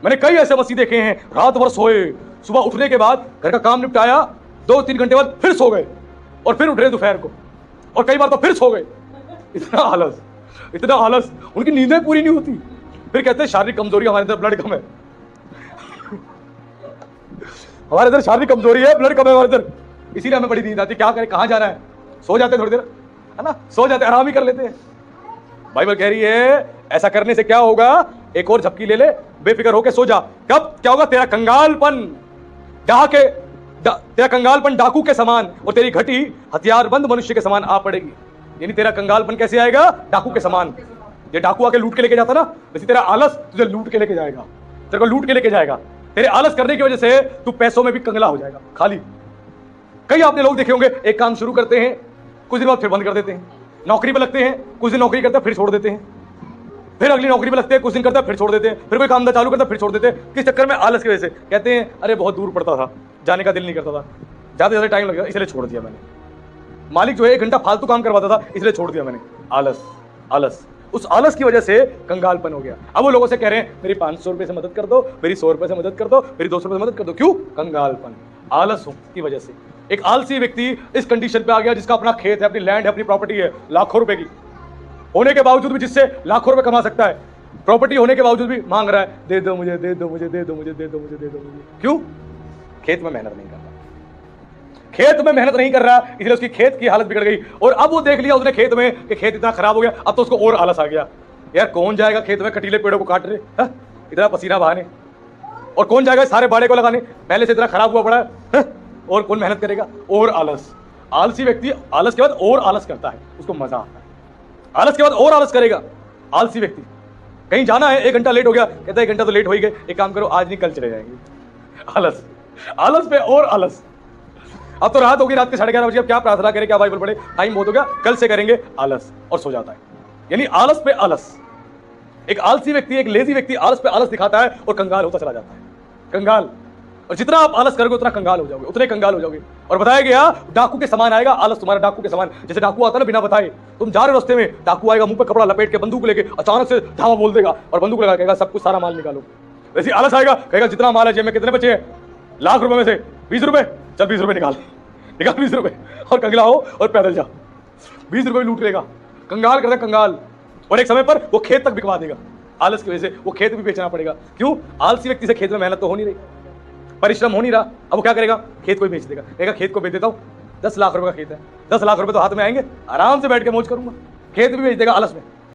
मैंने कई ऐसे मसीह देखे हैं, रात भर सोए, सुबह उठने के बाद घर का काम निपटाया, 2-3 घंटे बाद फिर सो गए और फिर उठ रहे दोपहर को, और कई बार तो फिर सो गए। इतना आलस, उनकी नींदें पूरी नहीं होती। फिर कहते हैं शारीरिक कमजोरी, हमारे अंदर ब्लड कम है, हमारे अंदर शारीरिक कमजोरी है, ब्लड कम है हमारे अंदर, इसीलिए हमें बड़ी नींद आती है। क्या करें, कहां जाना है, सो जाते हैं थोड़ी देर, है ना, सो जाते, आराम ही कर लेते हैं। बाइबल कह रही है ऐसा करने से क्या होगा, एक और झपकी ले ले, बेफिक्र होके सो जा। कब क्या होगा, तेरा कंगालपन तेरा कंगालपन डाकू के समान और तेरी घटी हथियारबंद मनुष्य के समान आ पड़ेगी। यानी तेरा कंगालपन कैसे आएगा, डाकू के समान। ये डाकू आके लूट के लेके जाता ना, वैसे तेरा आलस तुझे लूट के लेके जाएगा, तेरे को लूट के लेके जाएगा। तेरे आलस करने की वजह से तू पैसों में भी कंगला हो जाएगा, खाली। कई आपने लोग देखे होंगे, एक काम शुरू करते हैं, कुछ दिन बाद फिर बंद कर देते हैं। नौकरी पे लगते हैं, कुछ दिन नौकरी करते हैं, फिर छोड़ देते हैं, फिर अगली नौकरी पे लगते हैं, कुछ दिन करते हैं, फिर छोड़ देते हैं, फिर कोई काम चालू करता है, फिर छोड़ देते हैं। किस चक्कर में, आलस की वजह से। कहते हैं अरे बहुत दूर पड़ता था, जाने का दिल नहीं करता था, ज्यादा ज्यादा टाइम लग गया, इसलिए छोड़ दिया मैंने। मालिक जो है 1 घंटा फालतू काम करवाता था, इसलिए छोड़ दिया मैंने। आलस, उस आलस की वजह से कंगालपन हो गया। अब वो लोगों से कह रहे हैं मेरी 500 रुपए से मदद कर दो, मेरी 100 रुपए से मदद कर दो, मेरी 200 रुपए से मदद कर दो। क्यों, कंगालपन, आलस की वजह से। एक आलसी व्यक्ति इस कंडीशन पे आ गया जिसका अपना खेत है, अपनी लैंड है, अपनी प्रॉपर्टी है, लाखों रुपए की होने के बावजूद भी, जिससे लाखों रुपए कमा सकता है, प्रॉपर्टी होने के बावजूद भी मांग रहा है, दे दो मुझे, दे दो मुझे, दे दो मुझे, दे दो मुझे, दे दो मुझे। क्यों, खेत में मेहनत नहीं कर रहा, खेत में मेहनत नहीं कर रहा, इसलिए उसकी खेत की हालत बिगड़ गई। और अब वो देख लिया उसने खेत में कि खेत इतना खराब हो गया, अब तो उसको और आलस आ गया। यार कौन जाएगा खेत में कटीले पेड़ों को काटने, इतना पसीना बहाने, और कौन जाएगा सारे बाड़े को लगाने, पहले से इतना खराब हुआ पड़ा है, और कौन मेहनत करेगा। और आलसी व्यक्ति आलस के बाद और आलस करता है, उसको मजा आता है, आलस के बाद और आलस करेगा। आलसी व्यक्ति कहीं जाना है, 1 घंटा लेट हो गया, कहता है 1 घंटा तो लेट हो ही गए, एक काम करो आज नहीं कल चले जाएंगे। आलस पे और आलस। अब तो रात होगी, रात के 11:30 बजे, अब क्या प्रार्थना करें, क्या बाइबल पढ़े, टाइम बहुत हो गया, कल से करेंगे, आलस, और सो जाता है। यानी आलस पे आलस। एक आलसी व्यक्ति, एक लेजी व्यक्ति आलस पे आलस दिखाता है और कंगाल होता चला जाता है, कंगाल। और जितना आप आलस करोगे उतना कंगाल हो जाओगे, उतने कंगाल हो जाओगे। और बताया गया डाकू के समान आएगा आलस, तुम्हारा डाकू के समान। जैसे डाकू आता है ना बिना बताए, तुम जा रहे हो रास्ते में, डाकू आएगा मुंह पे कपड़ा लपेट के, बंदूक लेके, अचानक से धावा बोल देगा और बंदूक लगा कहेगा सब कुछ सारा माल निकालो। वैसे आलस आएगा, कहेगा जितना माल है जेब में, कितने बचे हैं, लाख रुपए में से 20 रुपए, चल 20 रुपए निकाल 20 रुपए, और कंगला हो और पैदल जा, 20 रुपए लूट लेगा। कंगाल करता कंगाल। और एक समय पर वो खेत तक बिकवा देगा, आलस की वजह से वो खेत भी बेचना पड़ेगा। क्यों, आलसी व्यक्ति से खेत में मेहनत तो हो नहीं रही, परिश्रम हो नहीं रहा। अब वो क्या करेगा, खेत को ही बेच देगा, कहेगा खेत को बेच देता हूँ, 10 लाख रुपए का खेत है, 10 लाख रुपए तो हाथ में आएंगे, आराम से बैठ के मौज करूंगा, खेत भी बेच देगा आलस में।